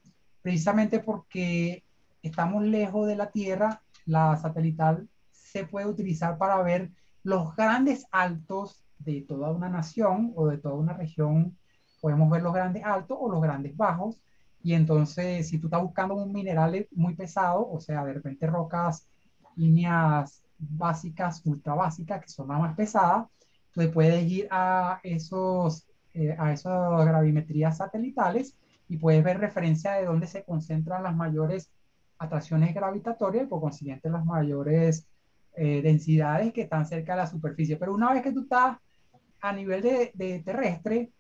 precisamente porque estamos lejos de la Tierra. La satelital se puede utilizar para ver los grandes altos de toda una nación o de toda una región. Podemos ver los grandes altos o los grandes bajos. Y entonces, si tú estás buscando un mineral muy pesado, o sea, de repente rocas líneas básicas, ultra básicas, que son las más pesadas, tú puedes ir a esas gravimetrías satelitales y puedes ver referencia de dónde se concentran las mayores atracciones gravitatorias y por consiguiente las mayores densidades que están cerca de la superficie. Pero una vez que tú estás a nivel de terrestre,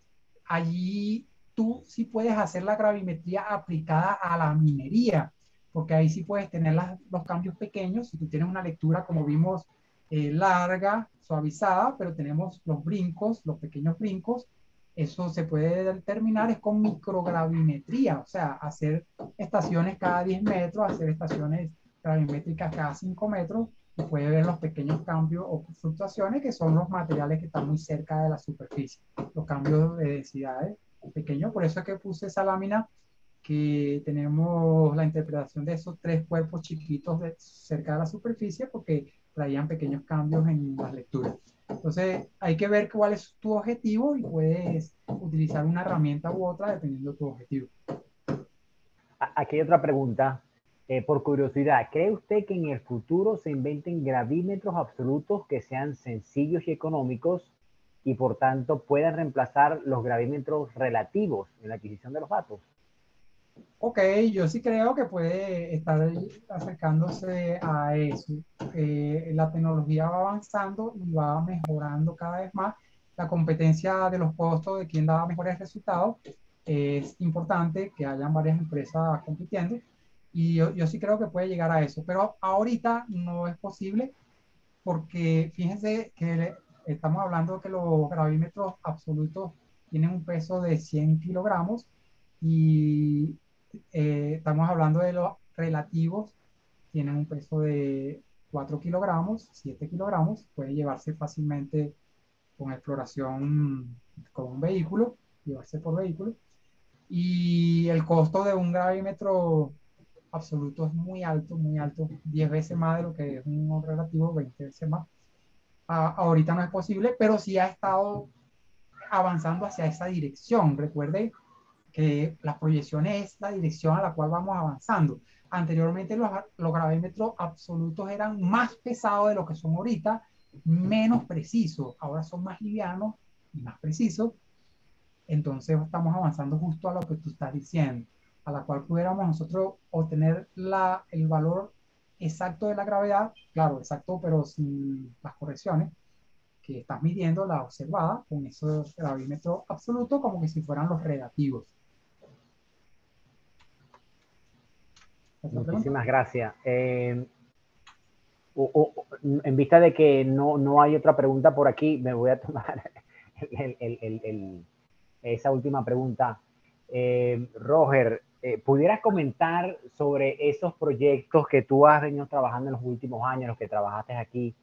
allí tú sí puedes hacer la gravimetría aplicada a la minería, porque ahí sí puedes tener los cambios pequeños. Si tú tienes una lectura, como vimos, larga, suavizada, pero tenemos los brincos, los pequeños brincos, eso se puede determinar es con microgravimetría, o sea, hacer estaciones cada 10 metros, hacer estaciones gravimétricas cada 5 metros, y puede ver los pequeños cambios o fluctuaciones que son los materiales que están muy cerca de la superficie, los cambios de densidades pequeños. Por eso es que puse esa lámina, que tenemos la interpretación de esos tres cuerpos chiquitos cerca de la superficie, porque traían pequeños cambios en las lecturas. Entonces, hay que ver cuál es tu objetivo y puedes utilizar una herramienta u otra dependiendo de tu objetivo. Aquí hay otra pregunta. Por curiosidad, ¿cree usted que en el futuro se inventen gravímetros absolutos que sean sencillos y económicos y por tanto puedan reemplazar los gravímetros relativos en la adquisición de los datos? Ok, yo sí creo que puede estar acercándose a eso. La tecnología va avanzando y va mejorando cada vez más. La competencia de los costos de quién da mejores resultados es importante, que hayan varias empresas compitiendo, y yo sí creo que puede llegar a eso. Pero ahorita no es posible, porque fíjense que estamos hablando de que los gravímetros absolutos tienen un peso de 100 kilogramos y estamos hablando de los relativos, tienen un peso de 4 kilogramos, 7 kilogramos, puede llevarse fácilmente con exploración con un vehículo, llevarse por vehículo. Y el costo de un gravímetro absoluto es muy alto, 10 veces más de lo que es un relativo, 20 veces más. Ahorita no es posible, pero sí ha estado avanzando hacia esa dirección. Recuerde que la proyección es la dirección a la cual vamos avanzando. Anteriormente los gravímetros absolutos eran más pesados de lo que son ahorita, menos precisos. Ahora son más livianos y más precisos. Entonces estamos avanzando justo a lo que tú estás diciendo, a la cual pudiéramos nosotros obtener el valor exacto de la gravedad, claro, exacto, pero sin las correcciones que estás midiendo, la observada, con esos gravímetros absolutos como que si fueran los relativos. ¿Otra pregunta? Muchísimas gracias. En vista de que no hay otra pregunta por aquí, me voy a tomar esa última pregunta. Roger, ¿pudieras comentar sobre esos proyectos que tú has venido trabajando en los últimos años, los que trabajaste aquí?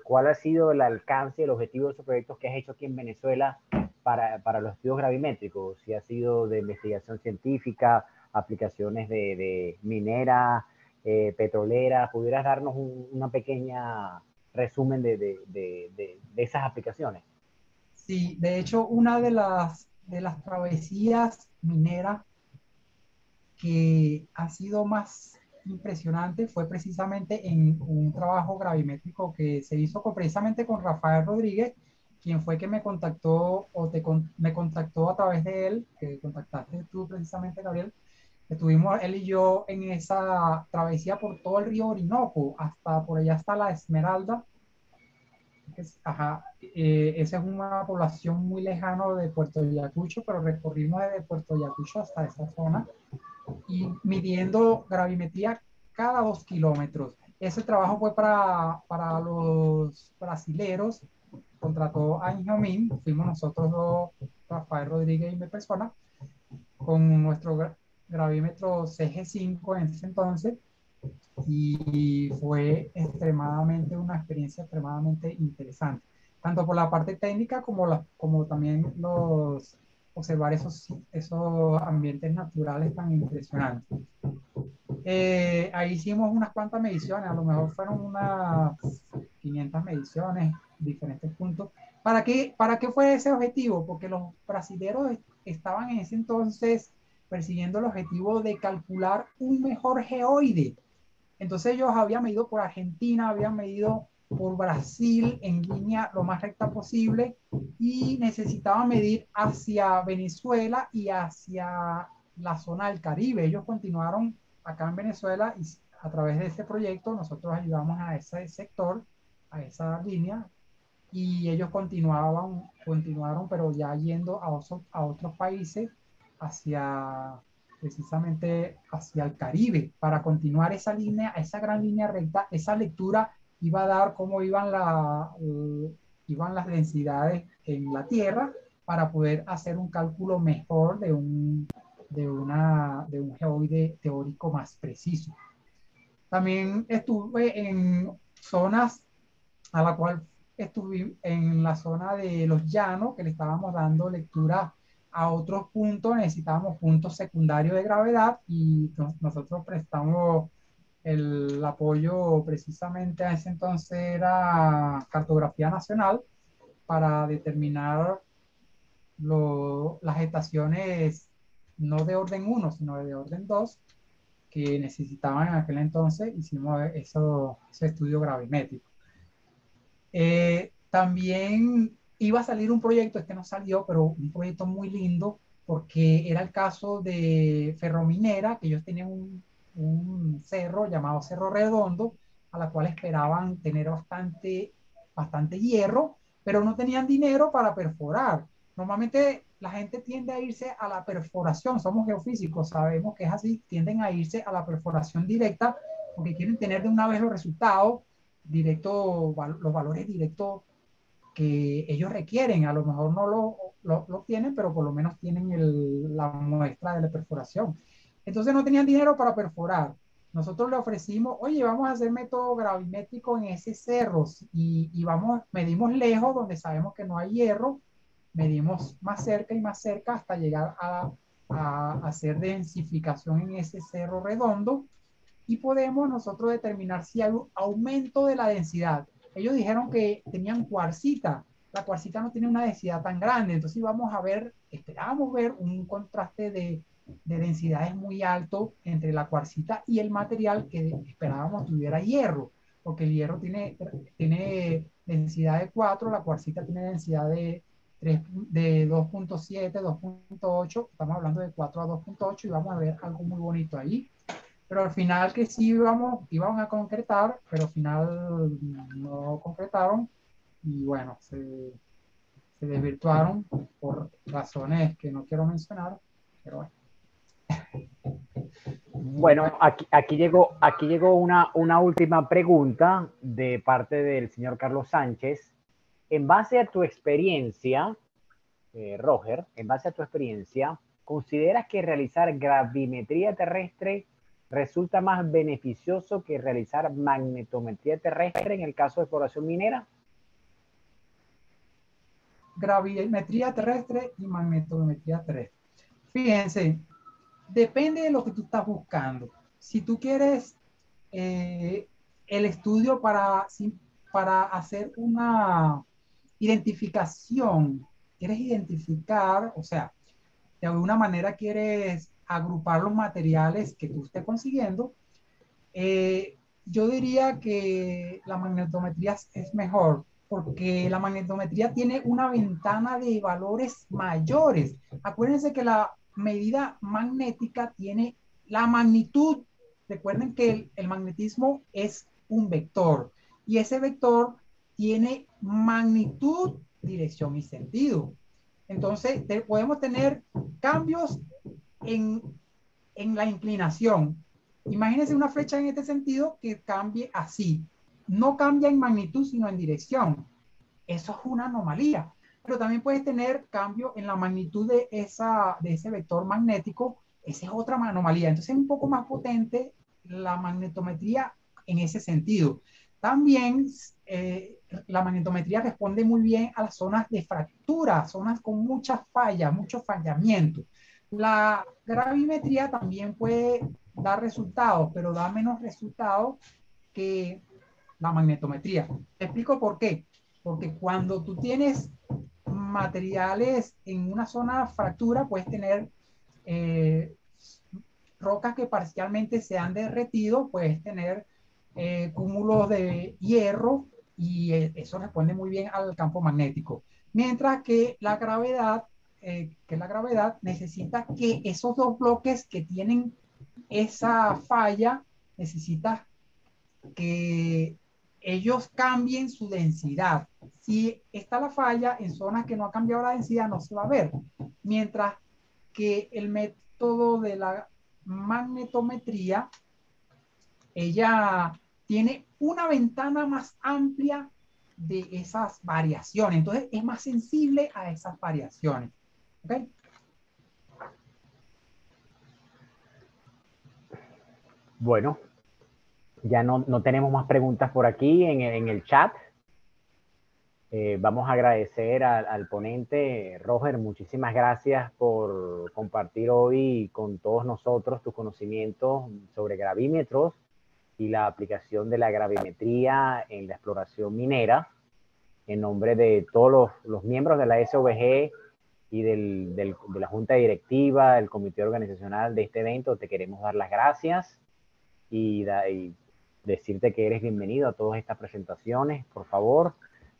¿Cuál ha sido el alcance y el objetivo de esos proyectos que has hecho aquí en Venezuela para los estudios gravimétricos? Si ha sido de investigación científica, aplicaciones de minera, petrolera, ¿pudieras darnos una pequeña resumen de esas aplicaciones? Sí, de hecho, una de las travesías mineras que ha sido más impresionante fue precisamente en un trabajo gravimétrico que se hizo precisamente con Rafael Rodríguez, quien fue que me contactó me contactó a través de él, que contactaste tú precisamente, Gabriel. Estuvimos él y yo en esa travesía por todo el río Orinoco, hasta por allá hasta la Esmeralda. Ajá, esa es una población muy lejana de Puerto Ayacucho, pero recorrimos desde Puerto Ayacucho hasta esa zona y midiendo gravimetría cada 2 kilómetros. Ese trabajo fue para los brasileros, contrató a Ingeomin, fuimos nosotros dos, Rafael Rodríguez y mi persona, con nuestro gravímetro CG5 en ese entonces, y fue extremadamente una experiencia extremadamente interesante, tanto por la parte técnica como también observar esos ambientes naturales tan impresionantes. Ahí hicimos unas cuantas mediciones, a lo mejor fueron unas 500 mediciones, diferentes puntos. ¿Para qué fue ese objetivo? Porque los brasileños estaban en ese entonces persiguiendo el objetivo de calcular un mejor geoide. Entonces ellos habían medido por Argentina, habían medido por Brasil en línea lo más recta posible y necesitaban medir hacia Venezuela y hacia la zona del Caribe. Ellos continuaron acá en Venezuela y a través de este proyecto nosotros ayudamos a ese sector, a esa línea, y ellos continuaron, pero ya yendo a otros países hacia precisamente hacia el Caribe para continuar esa línea, esa gran línea recta. Esa lectura iba a dar cómo iban las densidades en la Tierra para poder hacer un cálculo mejor de un geoide teórico más preciso. También estuve en zonas a la cual estuve en la zona de los llanos, que le estábamos dando lectura a otros puntos, necesitábamos puntos secundarios de gravedad y nosotros prestamos el apoyo precisamente a ese entonces era Cartografía Nacional para determinar las estaciones no de orden 1, sino de orden 2 que necesitaban en aquel entonces. Hicimos ese estudio gravimétrico. También iba a salir un proyecto, este no salió, pero un proyecto muy lindo, porque era el caso de Ferrominera, que ellos tenían un cerro llamado Cerro Redondo, a la cual esperaban tener bastante hierro, pero no tenían dinero para perforar. Normalmente la gente tiende a irse a la perforación, somos geofísicos, sabemos que es así, tienden a irse a la perforación directa porque quieren tener de una vez los resultados los valores directos que ellos requieren. A lo mejor no lo tienen, pero por lo menos tienen la muestra de la perforación. Entonces no tenían dinero para perforar. Nosotros le ofrecimos, oye, vamos a hacer método gravimétrico en ese cerro y vamos, medimos lejos donde sabemos que no hay hierro, medimos más cerca y más cerca hasta llegar a hacer densificación en ese cerro redondo y podemos nosotros determinar si hay un aumento de la densidad. Ellos dijeron que tenían cuarcita, la cuarcita no tiene una densidad tan grande, entonces vamos a ver, esperábamos ver un contraste de densidades muy alto entre la cuarcita y el material que esperábamos tuviera hierro, porque el hierro tiene densidad de 4, la cuarcita tiene densidad de 3, de 2.7, 2.8, estamos hablando de 4 a 2.8 y vamos a ver algo muy bonito ahí. Pero al final que sí íbamos a concretar, pero al final no concretaron y bueno, se desvirtuaron por razones que no quiero mencionar, pero bueno. Bueno, aquí llegó una última pregunta de parte del señor Carlos Sánchez. En base a tu experiencia, Roger, en base a tu experiencia, ¿consideras que realizar gravimetría terrestre resulta más beneficioso que realizar magnetometría terrestre en el caso de exploración minera? Gravimetría terrestre y magnetometría terrestre. Fíjense, depende de lo que tú estás buscando. Si tú quieres el estudio para hacer una identificación, quieres identificar, o sea, de alguna manera quieres agrupar los materiales que tú estés consiguiendo, yo diría que la magnetometría es mejor, porque la magnetometría tiene una ventana de valores mayores. Acuérdense que la medida magnética tiene la magnitud. Recuerden que el magnetismo es un vector y ese vector tiene magnitud, dirección y sentido. Entonces, podemos tener cambios en, en la inclinación. Imagínense una flecha en este sentido que cambie así. No cambia en magnitud, sino en dirección. Eso es una anomalía. Pero también puedes tener cambio en la magnitud de ese vector magnético. Esa es otra anomalía. Entonces es un poco más potente la magnetometría en ese sentido. También la magnetometría responde muy bien a las zonas de fractura, zonas con muchas fallas, mucho fallamiento. La gravimetría también puede dar resultados, pero da menos resultados que la magnetometría. Te explico por qué. Porque cuando tú tienes materiales en una zona de fractura, puedes tener eh, rocas que parcialmente se han derretido, puedes tener cúmulos de hierro y eso responde muy bien al campo magnético. Mientras que la gravedad necesita que esos dos bloques que tienen esa falla, necesita que ellos cambien su densidad. Si está la falla en zonas que no ha cambiado la densidad, no se va a ver. Mientras que el método de la magnetometría, ella tiene una ventana más amplia de esas variaciones. Entonces es más sensible a esas variaciones. ¿Ok? Bueno, ya no tenemos más preguntas por aquí en el chat. Vamos a agradecer al ponente, Roger, muchísimas gracias por compartir hoy con todos nosotros tus conocimientos sobre gravímetros y la aplicación de la gravimetría en la exploración minera. En nombre de todos los miembros de la SOBG y de la Junta Directiva, del Comité Organizacional de este evento, te queremos dar las gracias y decirte que eres bienvenido a todas estas presentaciones. Por favor,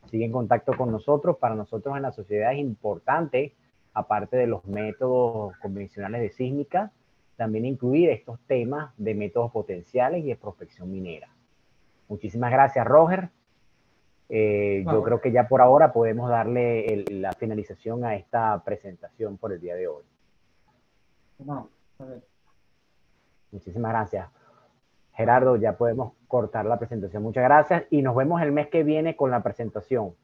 sigue en contacto con nosotros. Para nosotros en la sociedad es importante, aparte de los métodos convencionales de sísmica, también incluir estos temas de métodos potenciales y de prospección minera. Muchísimas gracias, Roger. Yo creo que ya por ahora podemos darle la finalización a esta presentación por el día de hoy. No, a ver. Muchísimas gracias. Gerardo, ya podemos cortar la presentación. Muchas gracias y nos vemos el mes que viene con la presentación.